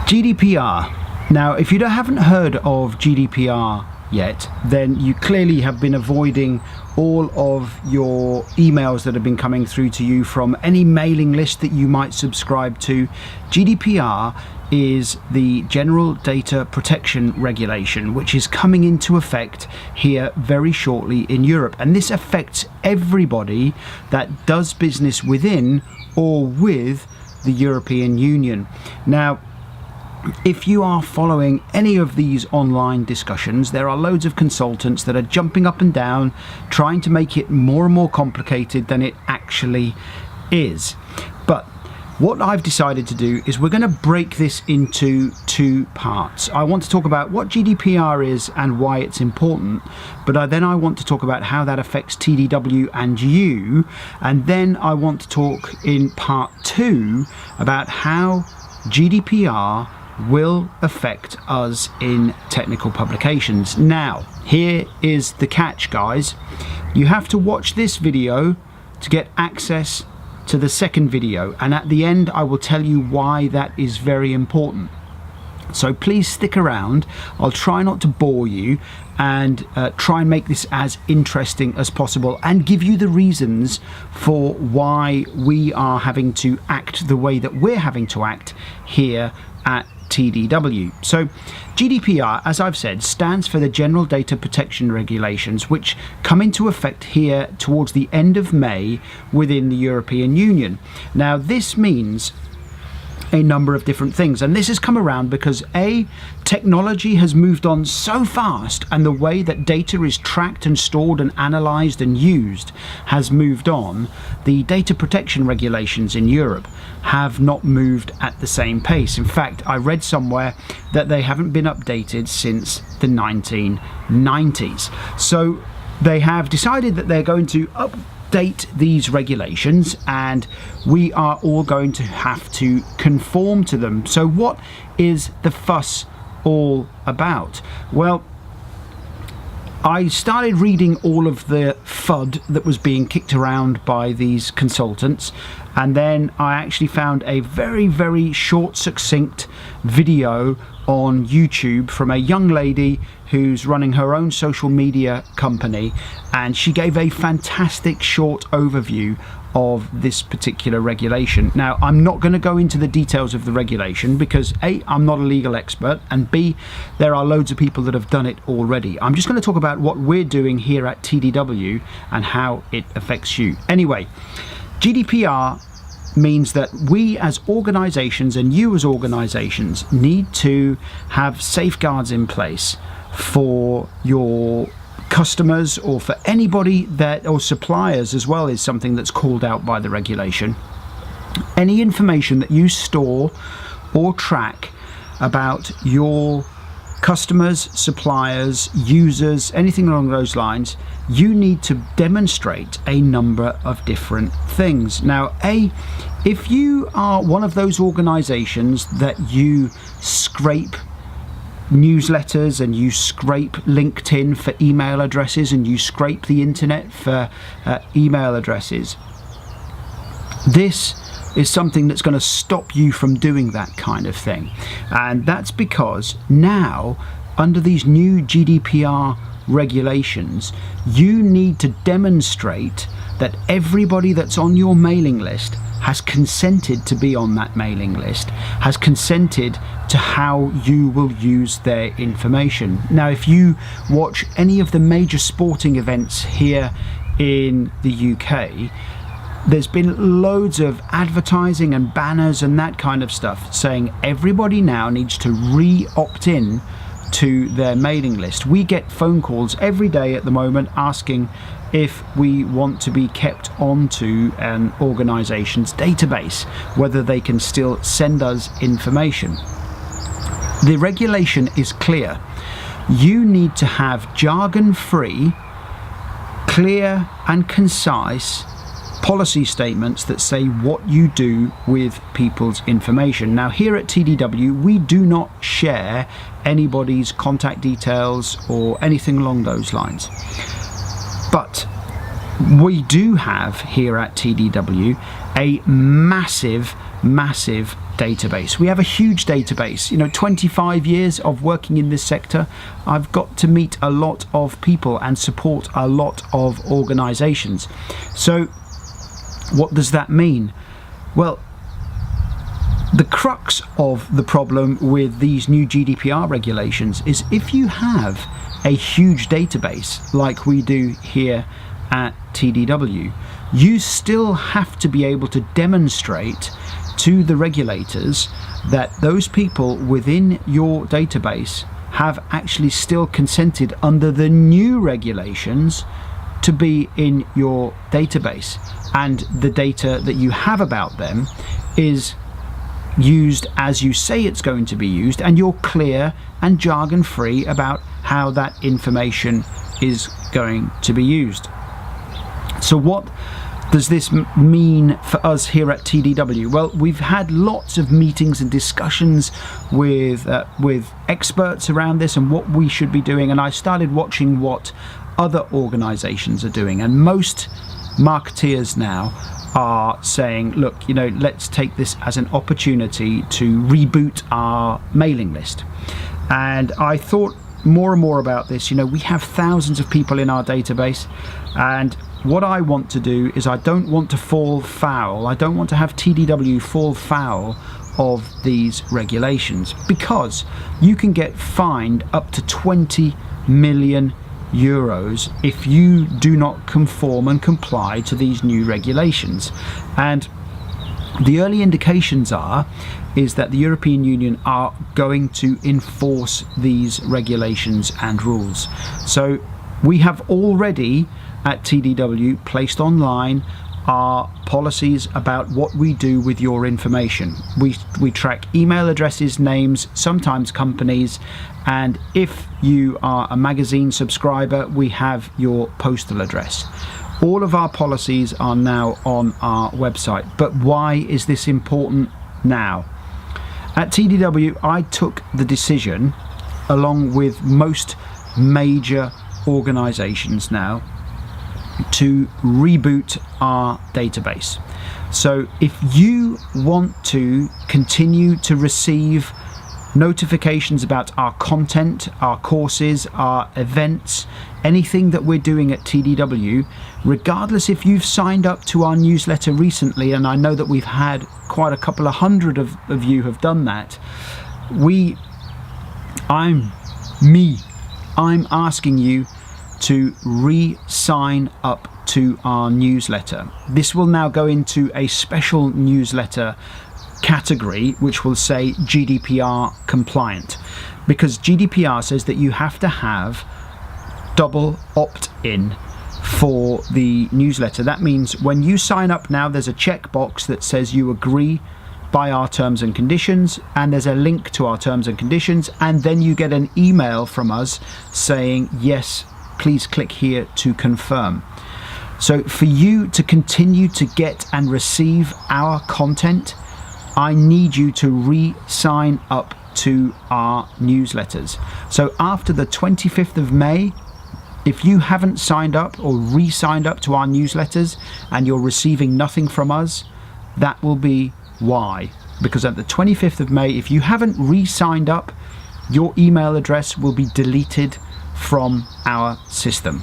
GDPR. Now, if you haven't heard of GDPR yet, then you clearly have been avoiding all of your emails that have been coming through to you from any mailing list that you might subscribe to. GDPR is the General Data Protection Regulation, which is coming into effect here very shortly in Europe, and this affects everybody that does business within or with the European Union. Now, if you are following any of these online discussions, there are loads of consultants that are jumping up and down trying to make it more and more complicated than it actually is. But what I've decided to do is we're going to break this into two parts. I want to talk about what GDPR is and why it's important, but then I want to talk about how that affects TDW and you, and then I want to talk in part two about how GDPR will affect us in technical publications. Now, here is the catch, guys. You have to watch this video to get access to the second video, and at the end I will tell you why that is very important. So please stick around. I'll try not to bore you and try and make this as interesting as possible and give you the reasons for why we are having to act the way that we're having to act here at TDW. So GDPR, as I've said, stands for the General Data Protection Regulations, which come into effect here towards the end of May within the European Union. Now, this means a number of different things, and this has come around because technology has moved on so fast, and the way that data is tracked and stored and analyzed and used has moved on. The data protection regulations in Europe have not moved at the same pace. In fact, I read somewhere that they haven't been updated since the 1990s. So they have decided that they're going to update these regulations, and we are all going to have to conform to them. So what is the fuss all about? Well, I started reading all of the FUD that was being kicked around by these consultants, and then I actually found a very, very short, succinct video on YouTube from a young lady who's running her own social media company, and she gave a fantastic short overview of this particular regulation. Now, I'm not going to go into the details of the regulation because A, I'm not a legal expert, and B, there are loads of people that have done it already. I'm just going to talk about what we're doing here at TDW and how it affects you. Anyway, GDPR means that we as organizations and you as organizations need to have safeguards in place for your customers, or for anybody that, or suppliers as well, is something that's called out by the regulation. Any information that you store or track about your customers, suppliers, users, anything along those lines, you need to demonstrate a number of different things. Now, if you are one of those organizations that you scrape newsletters and you scrape LinkedIn for email addresses and you scrape the internet for email addresses, this is something that's going to stop you from doing that kind of thing. And that's because now, under these new GDPR regulations, you need to demonstrate that everybody that's on your mailing list has consented to be on that mailing list, has consented to how you will use their information. Now, if you watch any of the major sporting events here in the UK, there's been loads of advertising and banners and that kind of stuff saying everybody now needs to re-opt in to their mailing list. We get phone calls every day at the moment asking if we want to be kept onto an organization's database, whether they can still send us information. The regulation is clear. You need to have jargon-free, clear and concise policy statements that say what you do with people's information. Now, here at TDW, we do not share anybody's contact details or anything along those lines. But we do have here at TDW a massive database. We have a huge database. 25 years of working in this sector, I've got to meet a lot of people and support a lot of organizations. So what does that mean? Well, the crux of the problem with these new GDPR regulations is if you have a huge database like we do here at TDW, you still have to be able to demonstrate to the regulators that those people within your database have actually still consented under the new regulations to be in your database, and the data that you have about them is used as you say it's going to be used, and you're clear and jargon free about how that information is going to be used. So what does this mean for us here at TDW? Well, we've had lots of meetings and discussions with experts around this and what we should be doing, and I started watching what other organizations are doing, and most marketeers now are saying, look, let's take this as an opportunity to reboot our mailing list. And I thought more and more about this. We have thousands of people in our database, and what I want to do is I don't want to fall foul. I don't want to have TDW fall foul of these regulations, because you can get fined up to 20 million euros if you do not conform and comply to these new regulations. And the early indications is that the European Union are going to enforce these regulations and rules. So we have already at TDW placed online our policies about what we do with your information. We track email addresses, names, sometimes companies, and if you are a magazine subscriber, we have your postal address. All of our policies are now on our website. But why is this important now? At TDW, I took the decision, along with most major organizations now, to reboot our database. So if you want to continue to receive notifications about our content, our courses, our events, anything that we're doing at TDW, regardless if you've signed up to our newsletter recently, and I know that we've had quite a couple of hundred of you have done that, I'm asking you to re-sign up to our newsletter. This will now go into a special newsletter category which will say GDPR compliant, because GDPR says that you have to have double opt-in for the newsletter. That means when you sign up now, there's a checkbox that says you agree by our terms and conditions, and there's a link to our terms and conditions, and then you get an email from us saying yes, please click here to confirm. So for you to continue to get and receive our content, I need you to re-sign up to our newsletters. So after the 25th of May, if you haven't signed up or re-signed up to our newsletters and you're receiving nothing from us, that will be why. Because at the 25th of May, if you haven't re-signed up, your email address will be deleted from our system.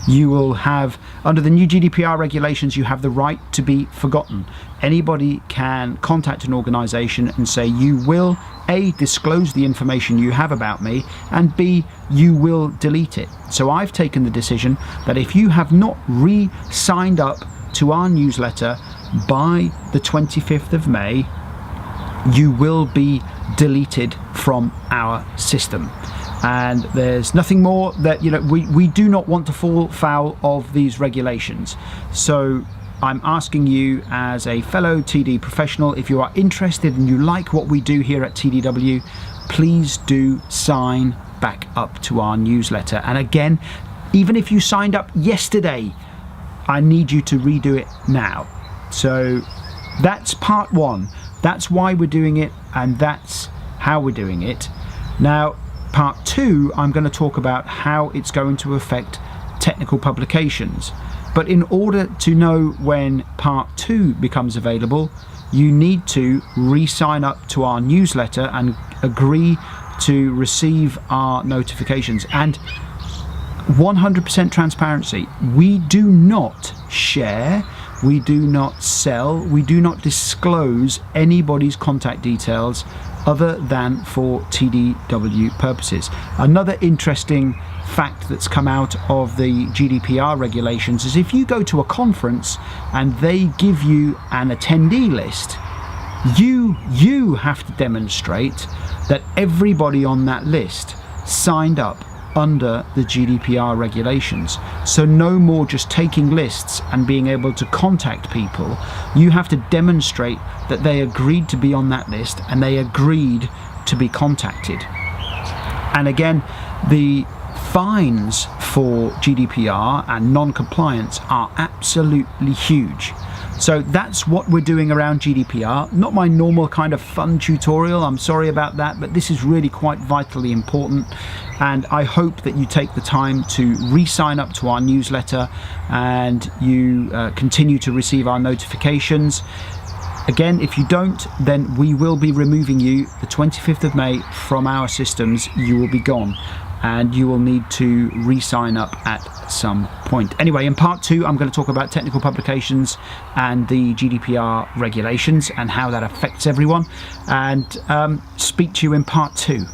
You will have, under the new GDPR regulations, you have the right to be forgotten. Anybody can contact an organization and say, you will A, disclose the information you have about me, and B, you will delete it. So I've taken the decision that if you have not re-signed up to our newsletter by the 25th of May, you will be deleted from our system. And there's nothing more that, we do not want to fall foul of these regulations. So I'm asking you, as a fellow TD professional, if you are interested and you like what we do here at TDW, please do sign back up to our newsletter. And again, even if you signed up yesterday, I need you to redo it now. So that's part one. That's why we're doing it, and that's how we're doing it. Now, part two, I'm going to talk about how it's going to affect technical publications. But in order to know when part 2 becomes available, you need to re-sign up to our newsletter and agree to receive our notifications. And 100% transparency. We do not share, we do not sell, we do not disclose anybody's contact details other than for TDW purposes. Another interesting fact that's come out of the GDPR regulations is if you go to a conference and they give you an attendee list, you have to demonstrate that everybody on that list signed up under the GDPR regulations. So no more just taking lists and being able to contact people. You have to demonstrate that they agreed to be on that list and they agreed to be contacted. And again, the fines for GDPR and non-compliance are absolutely huge. So that's what we're doing around GDPR. Not my normal kind of fun tutorial, I'm sorry about that, but this is really quite vitally important. And I hope that you take the time to re-sign up to our newsletter and you continue to receive our notifications. Again, if you don't, then we will be removing you the 25th of May from our systems. You will be gone and you will need to re-sign up at some point. Anyway, in part 2, I'm going to talk about technical publications and the GDPR regulations and how that affects everyone, and speak to you in part 2.